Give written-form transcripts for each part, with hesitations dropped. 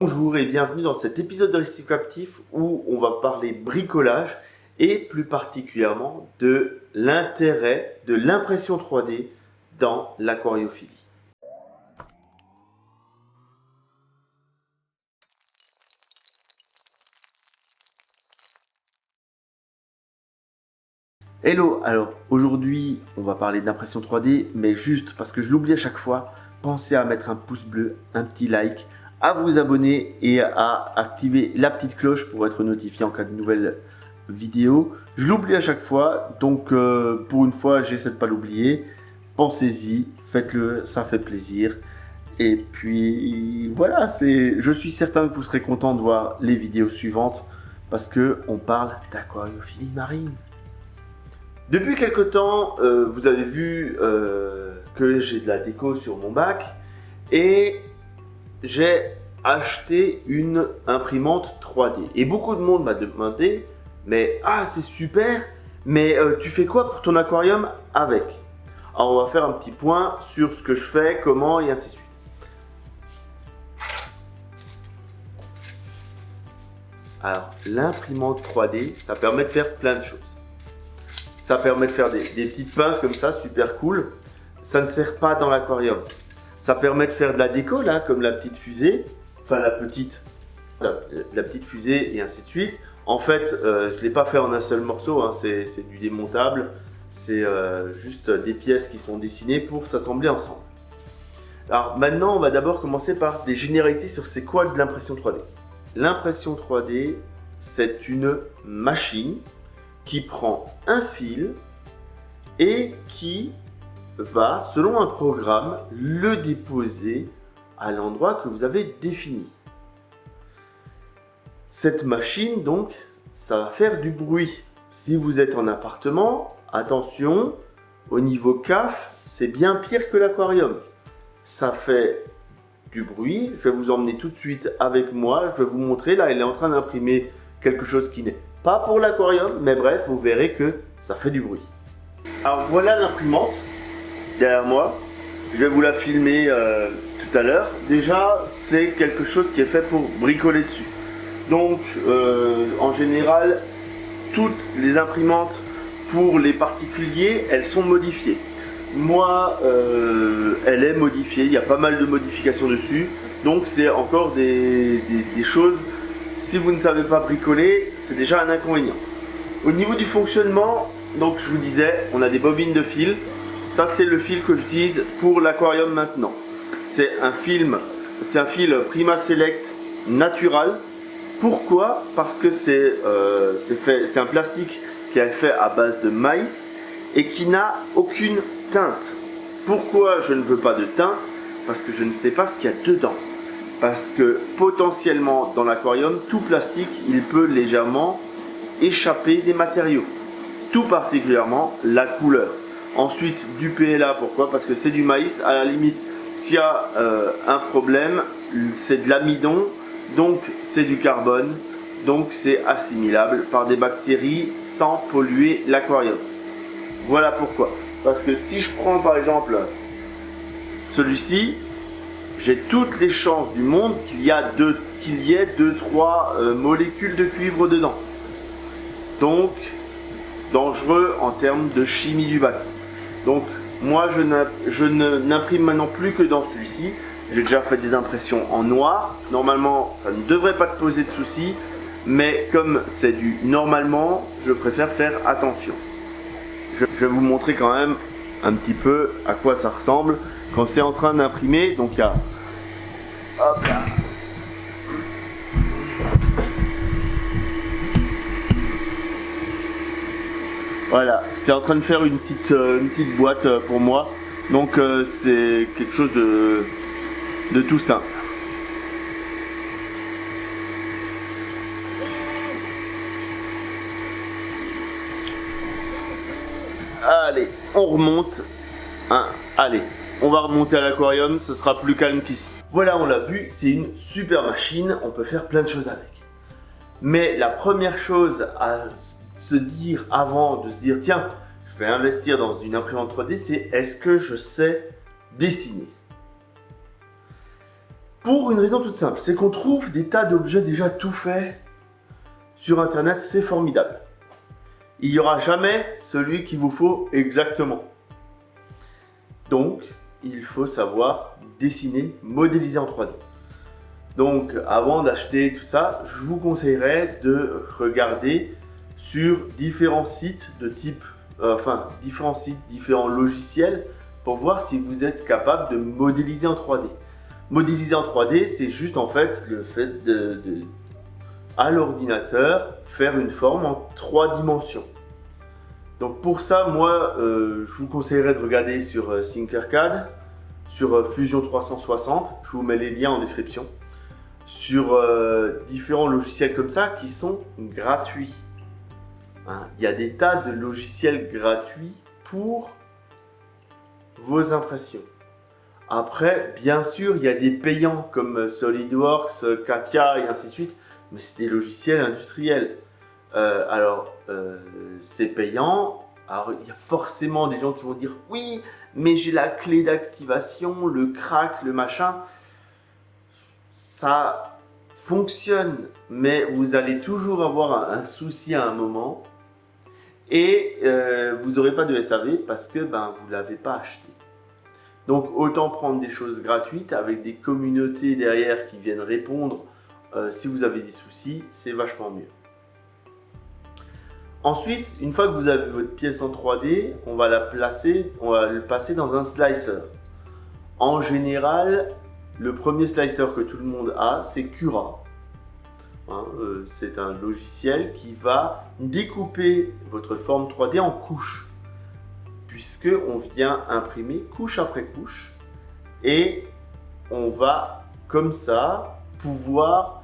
Bonjour et bienvenue dans cet épisode de Récit Captif où on va parler bricolage et plus particulièrement de l'intérêt de l'impression 3D dans l'aquariophilie. Hello, alors aujourd'hui on va parler d'impression 3D, mais juste parce que je l'oublie à chaque fois, pensez à mettre un pouce bleu, un petit like, à vous abonner et à activer la petite cloche pour être notifié en cas de nouvelles vidéos. Je l'oublie à chaque fois, donc pour une fois j'essaie de pas l'oublier. Pensez-y, faites-le, ça fait plaisir. Et puis voilà, je suis certain que vous serez content de voir les vidéos suivantes parce que on parle d'aquariophilie marine. Depuis quelque temps, vous avez vu que j'ai de la déco sur mon bac et j'ai acheté une imprimante 3D. Et beaucoup de monde m'a demandé, mais c'est super, mais tu fais quoi pour ton aquarium avec? Alors on va faire un petit point sur ce que je fais, comment et ainsi de suite. Alors l'imprimante 3D, ça permet de faire plein de choses. Ça permet de faire des petites pinces comme ça, super cool. Ça ne sert pas dans l'aquarium. Ça permet de faire de la déco là, comme la petite fusée. Enfin la petite fusée et ainsi de suite. En fait, je ne l'ai pas fait en un seul morceau, hein, c'est du démontable. C'est juste des pièces qui sont dessinées pour s'assembler ensemble. Alors maintenant, on va d'abord commencer par des généralités sur c'est quoi de l'impression 3D. L'impression 3D, c'est une machine qui prend un fil et qui va, selon un programme, le déposer à l'endroit que vous avez défini. Cette machine, donc, ça va faire du bruit. Si vous êtes en appartement, attention, au niveau CAF, c'est bien pire que l'aquarium. Ça fait du bruit. Je vais vous emmener tout de suite avec moi. Je vais vous montrer. Là, elle est en train d'imprimer quelque chose qui n'est pas pour l'aquarium, mais bref, vous verrez que ça fait du bruit. Alors voilà l'imprimante derrière moi. Je vais vous la filmer tout à l'heure. Déjà, c'est quelque chose qui est fait pour bricoler dessus. Donc, en général, toutes les imprimantes pour les particuliers, elles sont modifiées. Moi, elle est modifiée. Il y a pas mal de modifications dessus. Donc, c'est encore des choses. Si vous ne savez pas bricoler, c'est déjà un inconvénient. Au niveau du fonctionnement, donc je vous disais, on a des bobines de fil. Ça, c'est le fil que j'utilise pour l'aquarium maintenant. C'est un fil Prima Select Natural. Pourquoi? Parce que c'est un plastique qui est fait à base de maïs et qui n'a aucune teinte. Pourquoi je ne veux pas de teinte? Parce que je ne sais pas ce qu'il y a dedans. Parce que potentiellement dans l'aquarium, tout plastique, il peut légèrement échapper des matériaux. Tout particulièrement la couleur. Ensuite du PLA, pourquoi? Parce que c'est du maïs, à la limite, s'il y a un problème, c'est de l'amidon, donc c'est du carbone, donc c'est assimilable par des bactéries sans polluer l'aquarium. Voilà pourquoi. Parce que si je prends par exemple celui-ci, j'ai toutes les chances du monde qu'il y ait 2-3 molécules de cuivre dedans. Donc, dangereux en termes de chimie du bac. Donc, moi, je n'imprime maintenant plus que dans celui-ci. J'ai déjà fait des impressions en noir. Normalement, ça ne devrait pas te poser de soucis. Mais comme c'est du normalement, je préfère faire attention. Je vais vous montrer quand même un petit peu à quoi ça ressemble quand c'est en train d'imprimer. Donc il y a, hop là. Voilà, c'est en train de faire une petite boîte pour moi. Donc c'est quelque chose de tout simple. Allez, on remonte. Allez, on va remonter à l'aquarium, ce sera plus calme qu'ici. Voilà, on l'a vu, c'est une super machine, on peut faire plein de choses avec. Mais la première chose à se dire avant de se dire tiens, je vais investir dans une imprimante 3D, c'est est-ce que je sais dessiner? Pour une raison toute simple, c'est qu'on trouve des tas d'objets déjà tout faits sur internet, c'est formidable. Il n'y aura jamais celui qu'il vous faut exactement. Donc, il faut savoir dessiner, modéliser en 3D. Donc, avant d'acheter tout ça, je vous conseillerais de regarder sur différents sites de type, différents logiciels pour voir si vous êtes capable de modéliser en 3D. Modéliser en 3D, c'est juste en fait le fait à l'ordinateur, faire une forme en 3 dimensions. Donc pour ça, moi, je vous conseillerais de regarder sur Tinkercad, sur Fusion 360, je vous mets les liens en description, sur différents logiciels comme ça qui sont gratuits. Hein, il y a des tas de logiciels gratuits pour vos impressions. Après, bien sûr, il y a des payants comme SolidWorks, Katia et ainsi de suite, mais c'est des logiciels industriels. C'est payant. Alors, il y a forcément des gens qui vont dire « Oui, mais j'ai la clé d'activation, le crack, le machin. » Ça fonctionne, mais vous allez toujours avoir un souci à un moment et vous n'aurez pas de SAV parce que vous ne l'avez pas acheté. Donc autant prendre des choses gratuites avec des communautés derrière qui viennent répondre si vous avez des soucis, c'est vachement mieux. Ensuite, une fois que vous avez votre pièce en 3D, on va le passer dans un slicer. En général, le premier slicer que tout le monde a, c'est Cura. C'est un logiciel qui va découper votre forme 3D en couches, puisque on vient imprimer couche après couche et on va comme ça pouvoir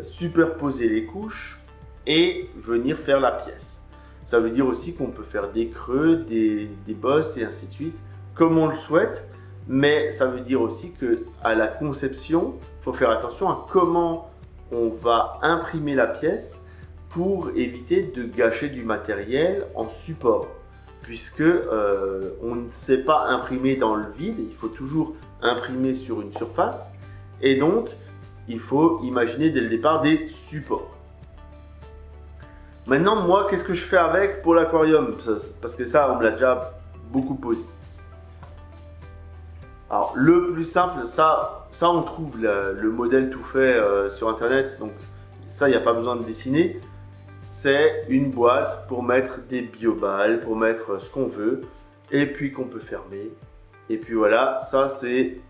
superposer les couches et venir faire la pièce. Ça veut dire aussi qu'on peut faire des creux, des bosses et ainsi de suite comme on le souhaite, mais ça veut dire aussi que à la conception, il faut faire attention à comment on va imprimer la pièce pour éviter de gâcher du matériel en support, puisque on ne sait pas imprimer dans le vide, il faut toujours imprimer sur une surface et donc il faut imaginer dès le départ des supports. Maintenant, moi, qu'est-ce que je fais avec pour l'aquarium? Parce que ça, on me l'a déjà beaucoup posé. Alors, le plus simple, ça on trouve le modèle tout fait sur internet, donc ça, il n'y a pas besoin de dessiner. C'est une boîte pour mettre des bioballes, pour mettre ce qu'on veut, et puis qu'on peut fermer. Et puis voilà, ça c'est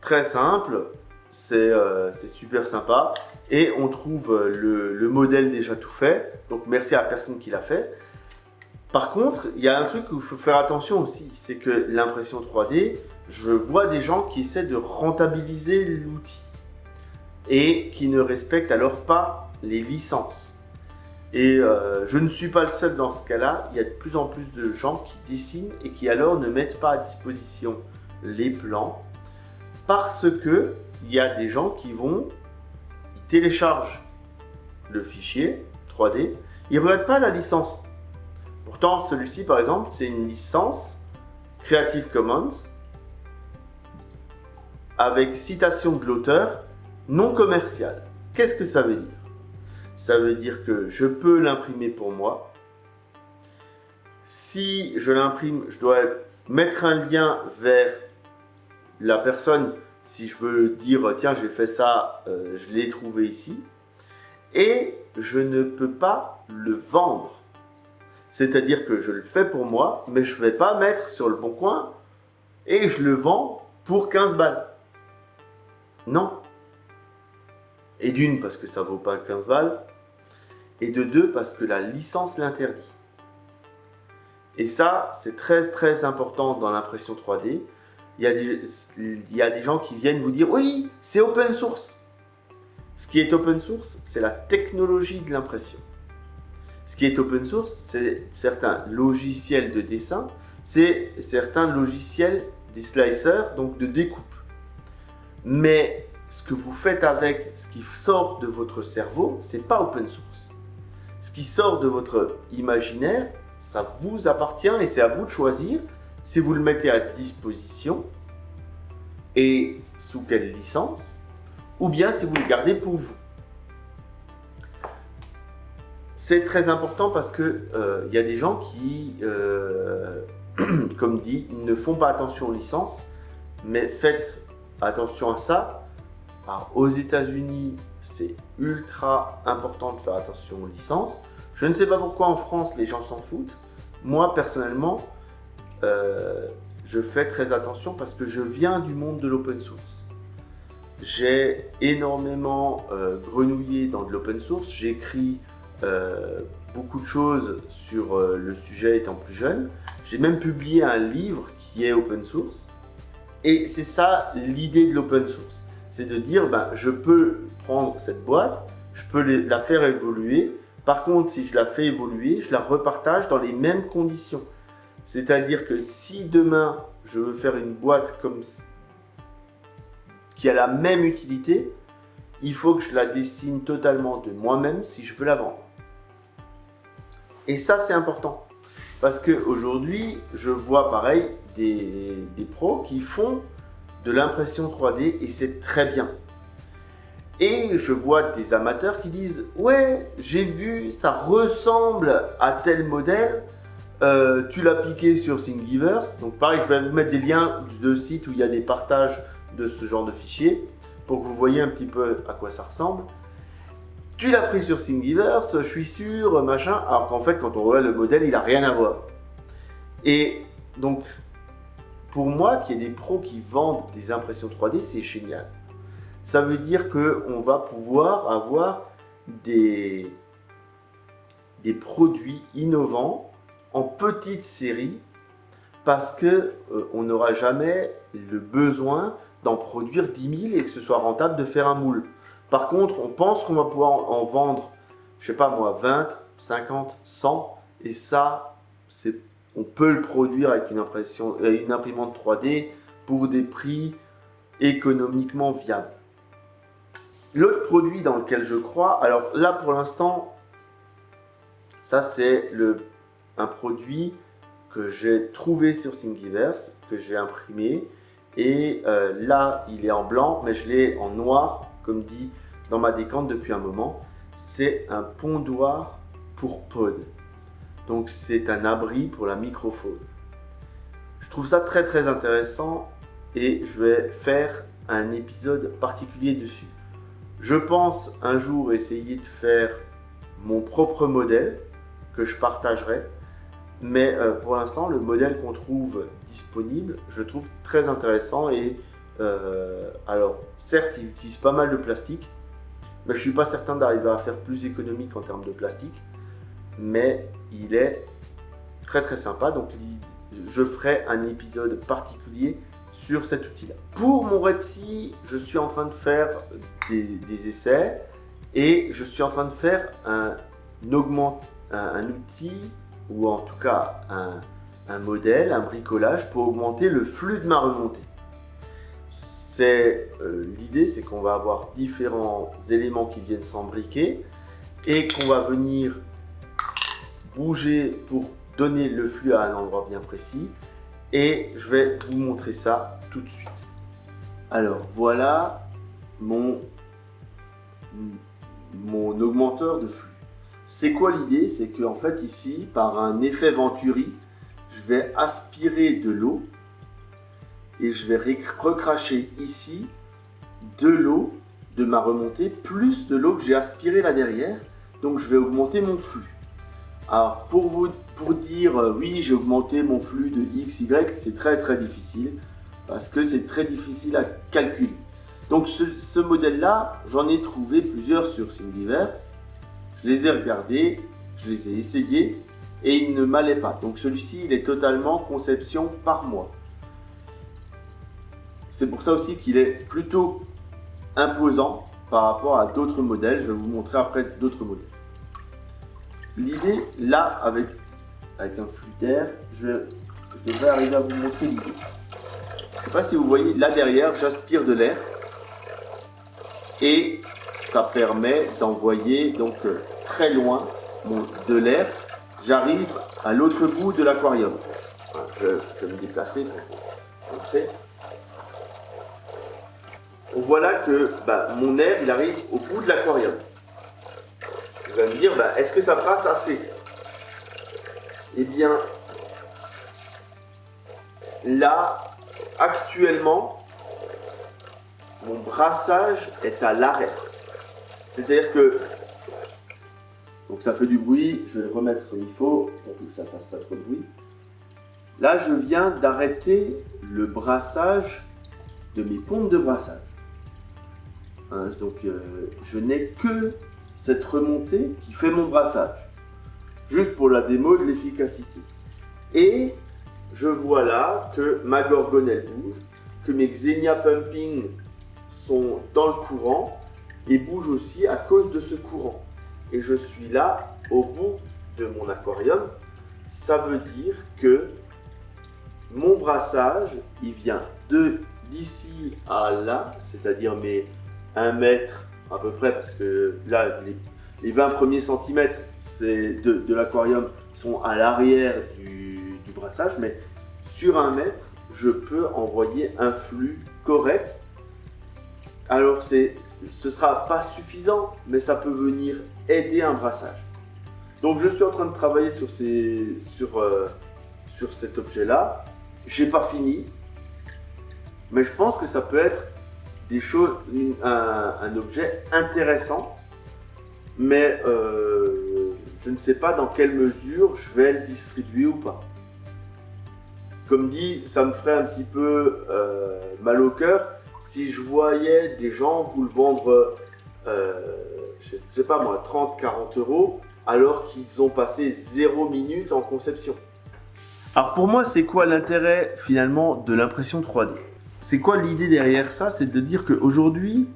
très simple, c'est super sympa. Et on trouve le modèle déjà tout fait, donc merci à la personne qui l'a fait. Par contre, il y a un truc où il faut faire attention aussi, c'est que l'impression 3D, je vois des gens qui essaient de rentabiliser l'outil et qui ne respectent alors pas les licences. Et je ne suis pas le seul dans ce cas-là, il y a de plus en plus de gens qui dessinent et qui alors ne mettent pas à disposition les plans parce que il y a des gens qui téléchargent le fichier 3D, ils ne regardent pas la licence. Pourtant, celui-ci, par exemple, c'est une licence Creative Commons avec citation de l'auteur non commerciale. Qu'est-ce que ça veut dire? Ça veut dire que je peux l'imprimer pour moi. Si je l'imprime, je dois mettre un lien vers la personne. Si je veux dire, tiens, j'ai fait ça, je l'ai trouvé ici. Et je ne peux pas le vendre. C'est-à-dire que je le fais pour moi, mais je ne vais pas mettre sur le bon coin et je le vends pour 15 balles. Non. Et d'une, parce que ça ne vaut pas 15 balles. Et de deux, parce que la licence l'interdit. Et ça, c'est très très important dans l'impression 3D. Il y a des gens qui viennent vous dire « Oui, c'est open source ». Ce qui est open source, c'est la technologie de l'impression. Ce qui est open source, c'est certains logiciels de dessin, c'est certains logiciels des slicers, donc de découpe. Mais ce que vous faites avec ce qui sort de votre cerveau, c'est pas open source. Ce qui sort de votre imaginaire, ça vous appartient et c'est à vous de choisir si vous le mettez à disposition et sous quelle licence ou bien si vous le gardez pour vous. C'est très important parce que y a des gens qui, comme dit, ne font pas attention aux licences, mais faites attention à ça. Alors, aux États-Unis, c'est ultra important de faire attention aux licences. Je ne sais pas pourquoi en France les gens s'en foutent. Moi personnellement, je fais très attention parce que je viens du monde de l'open source. J'ai énormément grenouillé dans de l'open source. J'ai écrit beaucoup de choses sur le sujet étant plus jeune. J'ai même publié un livre qui est open source. Et c'est ça l'idée de l'open source. C'est de dire, je peux prendre cette boîte, je peux la faire évoluer. Par contre, si je la fais évoluer, je la repartage dans les mêmes conditions. C'est-à-dire que si demain, je veux faire une boîte qui a la même utilité, il faut que je la dessine totalement de moi-même si je veux la vendre. Et ça, c'est important. Parce qu'aujourd'hui, je vois pareil des pros qui font de l'impression 3D et c'est très bien. Et je vois des amateurs qui disent « Ouais, j'ai vu, ça ressemble à tel modèle, tu l'as piqué sur Thingiverse. » Donc pareil, je vais vous mettre des liens de sites où il y a des partages de ce genre de fichiers pour que vous voyez un petit peu à quoi ça ressemble. Tu l'as pris sur Thingiverse, je suis sûr, machin. Alors qu'en fait, quand on regarde le modèle, il n'a rien à voir. Et donc, pour moi, qu'il y ait des pros qui vendent des impressions 3D, c'est génial. Ça veut dire qu'on va pouvoir avoir des produits innovants en petite série parce qu'on n'aura jamais le besoin d'en produire 10 000 et que ce soit rentable de faire un moule. Par contre, on pense qu'on va pouvoir en vendre, je sais pas moi, 20, 50, 100 et ça, on peut le produire avec une imprimante 3D pour des prix économiquement viables. L'autre produit dans lequel je crois, alors là pour l'instant, ça c'est un produit que j'ai trouvé sur Thingiverse, que j'ai imprimé et là il est en blanc mais je l'ai en noir comme dit dans ma décante depuis un moment. C'est un pondoir pour pod. Donc c'est un abri pour la microfaune. Je trouve ça très très intéressant et je vais faire un épisode particulier dessus. Je pense un jour essayer de faire mon propre modèle que je partagerai. Mais pour l'instant, le modèle qu'on trouve disponible, je le trouve très intéressant. Et alors, certes, il utilise pas mal de plastique, mais je ne suis pas certain d'arriver à faire plus économique en termes de plastique. Mais il est très très sympa. Donc, je ferai un épisode particulier sur cet outil-là. Pour mon Red Sea, je suis en train de faire des essais et je suis en train de faire un outil ou en tout cas un modèle, un bricolage pour augmenter le flux de ma remontée. L'idée, c'est qu'on va avoir différents éléments qui viennent s'embriquer et qu'on va venir bouger pour donner le flux à un endroit bien précis. Et je vais vous montrer ça tout de suite. Alors voilà mon augmenteur de flux. C'est quoi l'idée? C'est qu'en fait ici, par un effet Venturi, je vais aspirer de l'eau et je vais recracher ici de l'eau de ma remontée plus de l'eau que j'ai aspirée là derrière. Donc je vais augmenter mon flux. Alors pour dire oui, j'ai augmenté mon flux de X, Y, c'est très très difficile parce que c'est très difficile à calculer. Donc ce modèle-là, j'en ai trouvé plusieurs sur Thingiverse. Je les ai regardés, je les ai essayés et il ne m'allait pas. Donc celui-ci, il est totalement conception par mois. C'est pour ça aussi qu'il est plutôt imposant par rapport à d'autres modèles. Je vais vous montrer après d'autres modèles. L'idée, là, avec un flux d'air, je devrais arriver à vous montrer l'idée. Je ne sais pas si vous voyez, là derrière, j'aspire de l'air et ça permet d'envoyer donc très loin de l'air. J'arrive à l'autre bout de l'aquarium. Je vais me déplacer pour vous montrer. voilà que mon air il arrive au bout de l'aquarium. Vous allez me dire, est-ce que ça passe assez? Eh bien, là, actuellement, mon brassage est à l'arrêt. C'est-à-dire que, donc ça fait du bruit, je vais le remettre comme il faut, pour que ça ne fasse pas trop de bruit. Là, je viens d'arrêter le brassage de mes pompes de brassage. Hein, donc, je n'ai que cette remontée qui fait mon brassage, juste pour la démo de l'efficacité. Et je vois là que ma gorgonelle bouge, que mes Xenia Pumping sont dans le courant et bougent aussi à cause de ce courant. Et je suis là au bout de mon aquarium. Ça veut dire que mon brassage, il vient d'ici à là, c'est-à-dire mes 1 mètre à peu près, parce que là, les 20 premiers centimètres de l'aquarium sont à l'arrière du brassage, mais sur 1 mètre, je peux envoyer un flux correct. Alors, ce ne sera pas suffisant, mais ça peut venir aider un brassage. Donc, je suis en train de travailler sur cet objet-là. J'ai pas fini, mais je pense que ça peut être des choses, un objet intéressant, mais je ne sais pas dans quelle mesure je vais le distribuer ou pas. Comme dit, ça me ferait un petit peu mal au cœur si je voyais des gens vous le vendre, je ne sais pas moi, 30-40 euros, alors qu'ils ont passé 0 minute en conception. Alors pour moi, c'est quoi l'intérêt finalement de l'impression 3D? C'est quoi l'idée derrière ça? C'est de dire qu'aujourd'hui,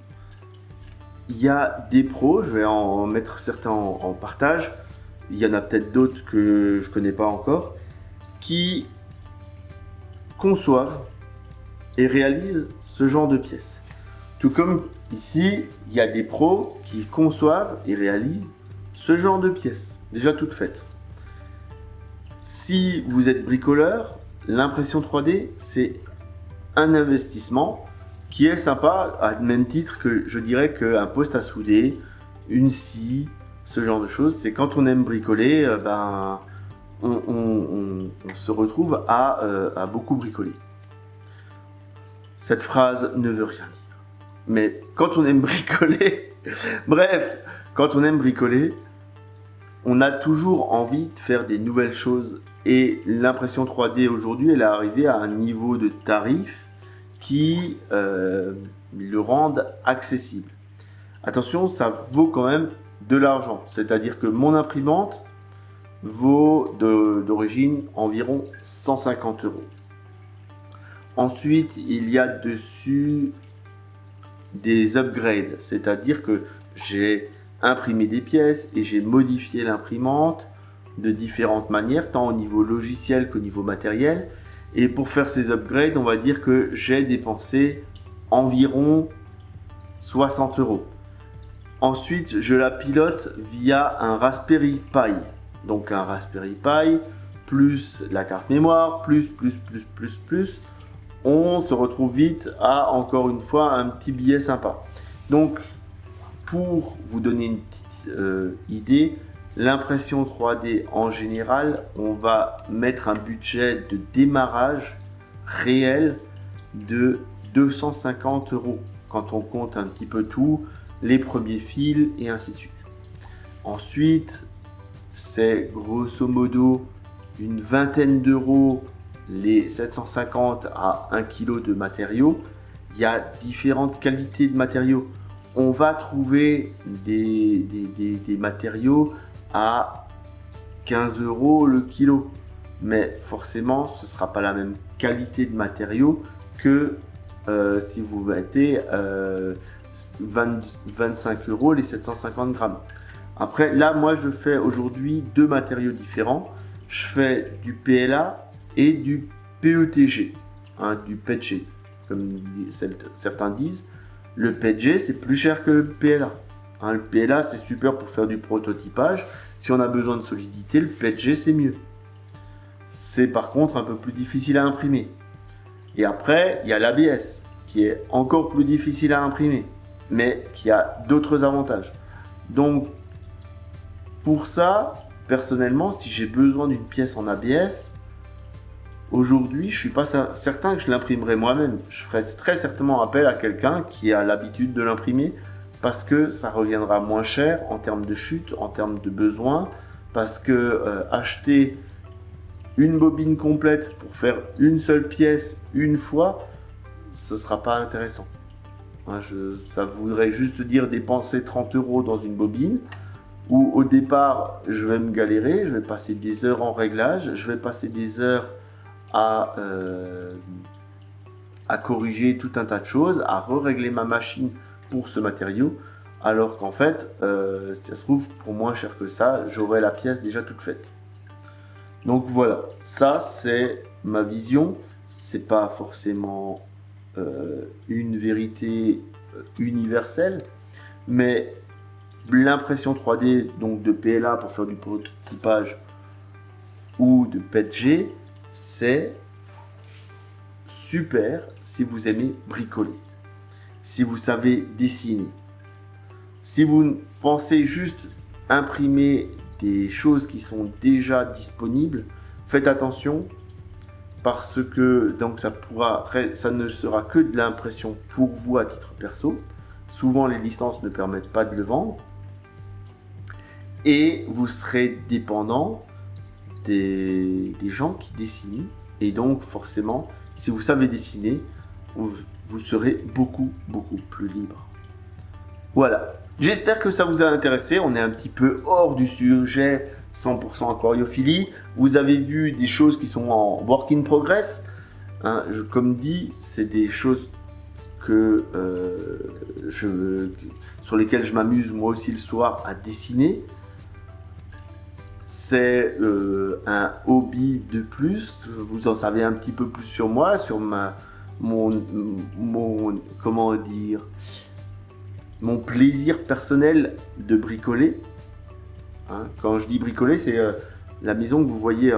il y a des pros, je vais en mettre certains en partage, il y en a peut-être d'autres que je ne connais pas encore, qui conçoivent et réalisent ce genre de pièces. Tout comme ici, il y a des pros qui conçoivent et réalisent ce genre de pièces, déjà toutes faites. Si vous êtes bricoleur, l'impression 3D, c'est un investissement qui est sympa, à même titre que je dirais qu'un poste à souder, une scie, ce genre de choses. C'est quand on aime bricoler, on se retrouve à beaucoup bricoler. Cette phrase ne veut rien dire. Mais quand on aime bricoler, bref, quand on aime bricoler, on a toujours envie de faire des nouvelles choses. Et l'impression 3D aujourd'hui, elle est arrivée à un niveau de tarif qui le rendent accessible. Attention, ça vaut quand même de l'argent. C'est-à-dire que mon imprimante vaut d'origine environ 150 euros. Ensuite, il y a dessus des upgrades. C'est-à-dire que j'ai imprimé des pièces et j'ai modifié l'imprimante de différentes manières, tant au niveau logiciel qu'au niveau matériel. Et pour faire ces upgrades, on va dire que j'ai dépensé environ 60 euros. Ensuite, je la pilote via un Raspberry Pi. Donc un Raspberry Pi, plus la carte mémoire, plus. On se retrouve vite à, encore une fois, un petit billet sympa. Donc, pour vous donner une petite idée, l'impression 3D en général, on va mettre un budget de démarrage réel de 250 euros quand on compte un petit peu tout, les premiers fils et ainsi de suite. Ensuite, c'est grosso modo une vingtaine d'euros les 750 à 1 kg de matériaux. Il y a différentes qualités de matériaux. On va trouver des matériaux à 15 euros le kilo. Mais forcément, ce ne sera pas la même qualité de matériaux que si vous mettez 25 euros les 750 grammes. Après, là, moi, je fais aujourd'hui 2 matériaux différents. Je fais du PLA et du PETG, du PETG, comme certains disent. Le PETG, c'est plus cher que le PLA. Le PLA, c'est super pour faire du prototypage. Si on a besoin de solidité, le PETG, c'est mieux. C'est par contre un peu plus difficile à imprimer. Et après, il y a l'ABS, qui est encore plus difficile à imprimer, mais qui a d'autres avantages. Donc, pour ça, personnellement, si j'ai besoin d'une pièce en ABS, aujourd'hui, je ne suis pas certain que je l'imprimerai moi-même. Je ferai très certainement appel à quelqu'un qui a l'habitude de l'imprimer parce que ça reviendra moins cher en termes de chute, en termes de besoin, parce que acheter une bobine complète pour faire une seule pièce une fois, ce ne sera pas intéressant. Ça voudrait juste dire dépenser 30 € dans une bobine, où au départ, je vais me galérer, je vais passer des heures en réglage, je vais passer des heures à corriger tout un tas de choses, à re-régler ma machine pour ce matériau, alors qu'en fait, si ça se trouve, pour moins cher que ça, j'aurai la pièce déjà toute faite. Donc voilà, ça c'est ma vision, c'est pas forcément une vérité universelle, mais l'impression 3D, donc de PLA pour faire du prototypage ou de PETG, c'est super si vous aimez bricoler, si vous savez dessiner. Si vous pensez juste imprimer des choses qui sont déjà disponibles, faites attention parce que donc ça ne sera que de l'impression pour vous à titre perso. Souvent les licences ne permettent pas de le vendre et vous serez dépendant des gens qui dessinent, et donc forcément si vous savez dessiner, vous serez beaucoup plus libre. Voilà, j'espère que ça vous a intéressé. On est un petit peu hors du sujet 100% aquariophilie. Vous avez vu des choses qui sont en work in progress, hein, comme dit, c'est des choses que sur lesquelles je m'amuse moi aussi le soir à dessiner. C'est un hobby de plus. Vous en savez un petit peu plus sur moi, sur mon plaisir personnel de bricoler. Hein, quand je dis bricoler, c'est la maison que vous voyez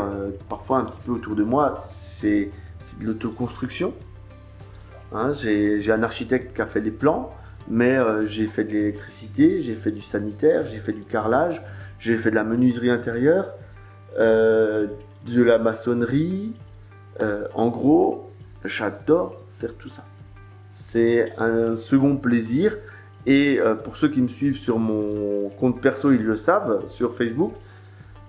parfois un petit peu autour de moi, c'est de l'autoconstruction. Hein, j'ai un architecte qui a fait les plans, mais j'ai fait de l'électricité, j'ai fait du sanitaire, j'ai fait du carrelage, j'ai fait de la menuiserie intérieure, de la maçonnerie. En gros, j'adore faire tout ça. C'est un second plaisir. Et pour ceux qui me suivent sur mon compte perso, ils le savent, sur Facebook.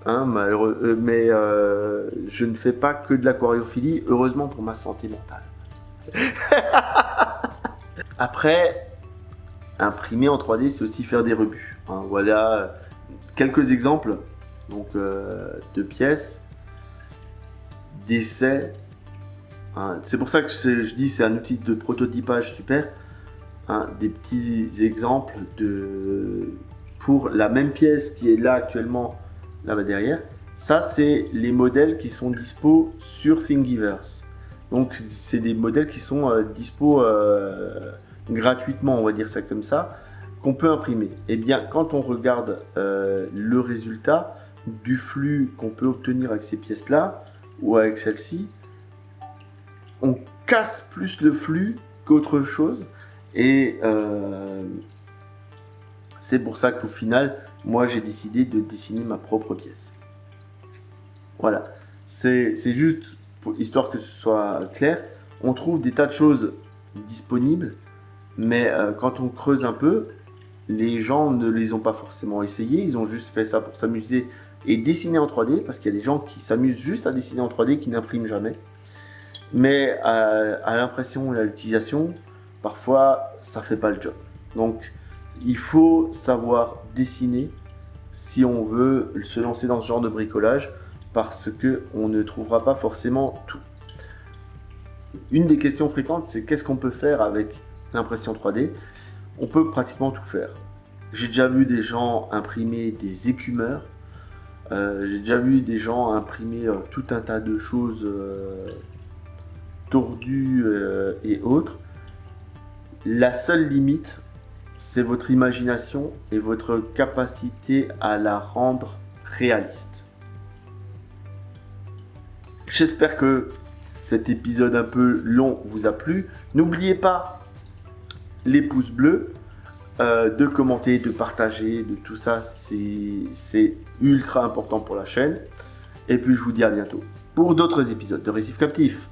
Hein, mais je ne fais pas que de l'aquariophilie, heureusement pour ma santé mentale. Après, imprimer en 3D, c'est aussi faire des rebuts. Hein, voilà quelques exemples donc, de pièces, d'essais. Hein, c'est pour ça que je dis c'est un outil de prototypage super. Hein, des petits exemples pour la même pièce qui est là actuellement, là-bas derrière. Ça, c'est les modèles qui sont dispo sur Thingiverse. Donc, c'est des modèles qui sont dispo gratuitement, on va dire ça comme ça, qu'on peut imprimer. Et bien, quand on regarde le résultat du flux qu'on peut obtenir avec ces pièces-là, ou avec celle-ci, on casse plus le flux qu'autre chose. Et c'est pour ça qu'au final, moi j'ai décidé de dessiner ma propre pièce. Voilà, c'est juste histoire que ce soit clair. On trouve des tas de choses disponibles, mais quand on creuse un peu, les gens ne les ont pas forcément essayées. Ils ont juste fait ça pour s'amuser et dessiner en 3D, parce qu'il y a des gens qui s'amusent juste à dessiner en 3D, qui n'impriment jamais. Mais à l'impression et à l'utilisation, parfois, ça ne fait pas le job. Donc, il faut savoir dessiner si on veut se lancer dans ce genre de bricolage, parce qu'on ne trouvera pas forcément tout. Une des questions fréquentes, c'est qu'est-ce qu'on peut faire avec l'impression 3D? On peut pratiquement tout faire. J'ai déjà vu des gens imprimer des écumeurs. J'ai déjà vu des gens imprimer tout un tas de choses tordues et autres. La seule limite, c'est votre imagination et votre capacité à la rendre réaliste. J'espère que cet épisode un peu long vous a plu. N'oubliez pas les pouces bleus, de commenter, de partager, de tout ça, c'est ultra important pour la chaîne. Et puis je vous dis à bientôt pour d'autres épisodes de Récif Captif.